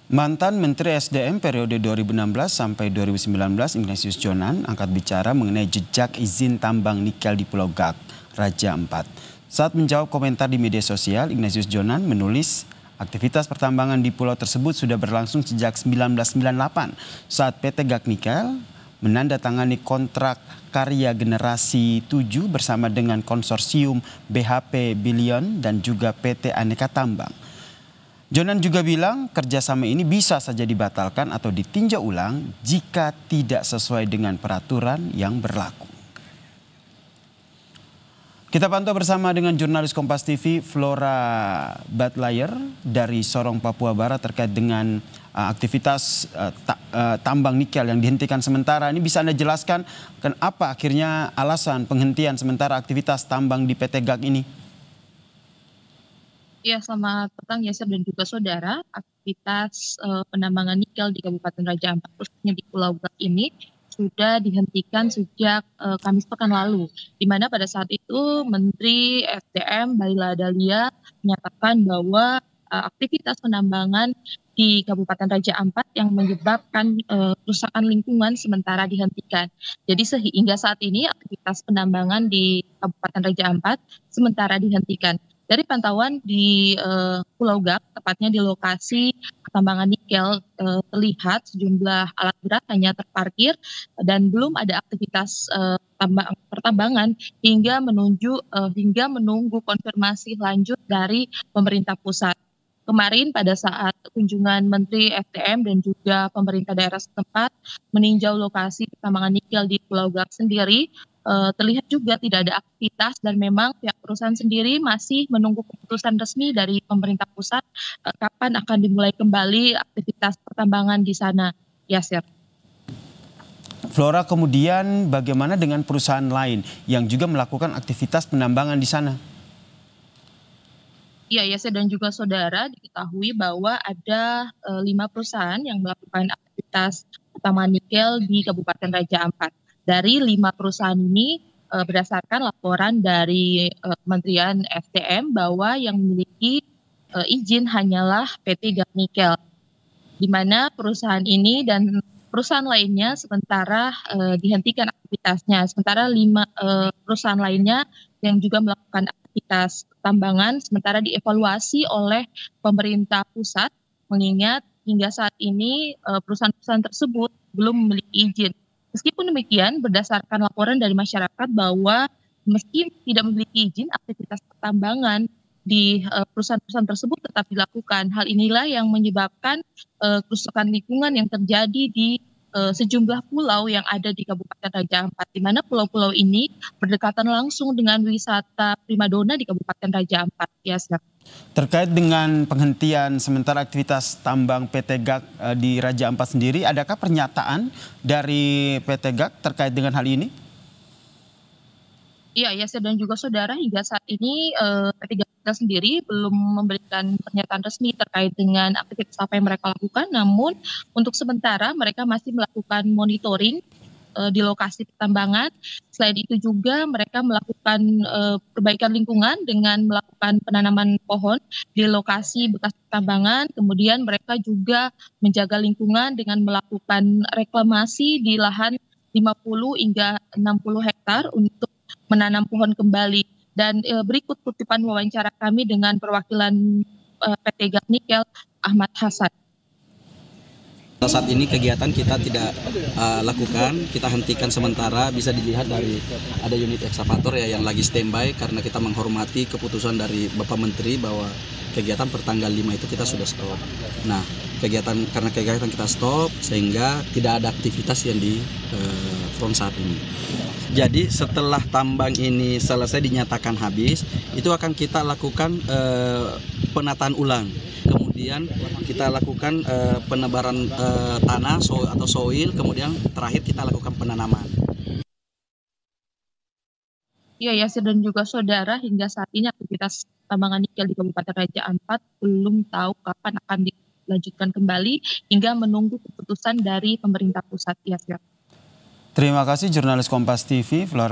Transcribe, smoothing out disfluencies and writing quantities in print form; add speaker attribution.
Speaker 1: Mantan Menteri SDM periode 2016 sampai 2019 Ignatius Jonan angkat bicara mengenai jejak izin tambang nikel di Pulau Gak, Raja Ampat. Saat menjawab komentar di media sosial, Ignatius Jonan menulis aktivitas pertambangan di pulau tersebut sudah berlangsung sejak 1998 saat PT Gak Nikel menandatangani kontrak karya generasi 7 bersama dengan konsorsium BHP Billion dan juga PT Aneka Tambang. Jonan juga bilang kerjasama ini bisa saja dibatalkan atau ditinjau ulang jika tidak sesuai dengan peraturan yang berlaku. Kita pantau bersama dengan jurnalis Kompas TV Flora Batlayer dari Sorong, Papua Barat terkait dengan aktivitas tambang nikel yang dihentikan sementara. Ini bisa Anda jelaskan apa akhirnya alasan penghentian sementara aktivitas tambang di PT Gak ini?
Speaker 2: Ya, selamat petang Yasir dan juga saudara. Aktivitas penambangan nikel di Kabupaten Raja Ampat, khususnya di Pulau Gak ini, sudah dihentikan sejak Kamis pekan lalu, di mana pada saat itu Menteri SDM Baila Dahlia menyatakan bahwa aktivitas penambangan di Kabupaten Raja Ampat yang menyebabkan kerusakan lingkungan sementara dihentikan. Jadi sehingga saat ini aktivitas penambangan di Kabupaten Raja Ampat sementara dihentikan. Dari pantauan di Pulau Gak, tepatnya di lokasi pertambangan nikel, terlihat sejumlah alat berat hanya terparkir dan belum ada aktivitas pertambangan hingga menunggu konfirmasi lanjut dari pemerintah pusat. Kemarin pada saat kunjungan Menteri SDM dan juga pemerintah daerah setempat meninjau lokasi pertambangan nikel di Pulau Gak sendiri, terlihat juga tidak ada aktivitas dan memang pihak perusahaan sendiri masih menunggu keputusan resmi dari pemerintah pusat kapan akan dimulai kembali aktivitas pertambangan di sana. Yasir.
Speaker 1: Flora, kemudian bagaimana dengan perusahaan lain yang juga melakukan aktivitas penambangan di sana?
Speaker 2: Iya, Yasir dan juga saudara, diketahui bahwa ada 5 perusahaan yang melakukan aktivitas pertambangan nikel di Kabupaten Raja Ampat. Dari 5 perusahaan ini, berdasarkan laporan dari Kementerian SDM bahwa yang memiliki izin hanyalah PT Gak Nikel, di mana perusahaan ini dan perusahaan lainnya sementara dihentikan aktivitasnya. Sementara 5 perusahaan lainnya yang juga melakukan aktivitas tambangan sementara dievaluasi oleh pemerintah pusat, mengingat hingga saat ini perusahaan-perusahaan tersebut belum memiliki izin. Meskipun demikian, berdasarkan laporan dari masyarakat bahwa meski tidak memiliki izin, aktivitas pertambangan di perusahaan-perusahaan tersebut tetap dilakukan. Hal inilah yang menyebabkan kerusakan lingkungan yang terjadi di sejumlah pulau yang ada di Kabupaten Raja Ampat, di mana pulau-pulau ini berdekatan langsung dengan wisata primadona di Kabupaten Raja Ampat. Ya,
Speaker 1: Terkait dengan penghentian sementara aktivitas tambang PT Gak di Raja Ampat sendiri, adakah pernyataan dari PT Gak terkait dengan hal ini?
Speaker 2: Iya, Yasir dan juga saudara, hingga saat ini PT Gak sendiri belum memberikan pernyataan resmi terkait dengan aktivitas apa yang mereka lakukan. Namun untuk sementara mereka masih melakukan monitoring di lokasi pertambangan. Selain itu juga mereka melakukan perbaikan lingkungan dengan melakukan penanaman pohon di lokasi bekas pertambangan. Kemudian mereka juga menjaga lingkungan dengan melakukan reklamasi di lahan 50 hingga 60 hektar untuk menanam pohon kembali. Dan berikut kutipan wawancara kami dengan perwakilan PT Gak Nikel, Ahmad Hasan.
Speaker 3: Saat ini kegiatan kita tidak lakukan, kita hentikan sementara. Bisa dilihat dari ada unit ekskavator ya yang lagi standby karena kita menghormati keputusan dari Bapak Menteri bahwa kegiatan pertanggal 5 itu kita sudah stop. Nah, karena kegiatan kita stop sehingga tidak ada aktivitas yang di front saat ini. Jadi setelah tambang ini selesai dinyatakan habis, itu akan kita lakukan penataan ulang. Kemudian kita lakukan penebaran tanah atau soil, kemudian terakhir kita lakukan penanaman.
Speaker 2: Ya, Yasir dan juga saudara, hingga saat ini aktivitas tambangan nikel di Kabupaten Raja Ampat belum tahu kapan akan dilanjutkan kembali hingga menunggu keputusan dari pemerintah pusat. Yasir.
Speaker 1: Terima kasih jurnalis Kompas TV Flora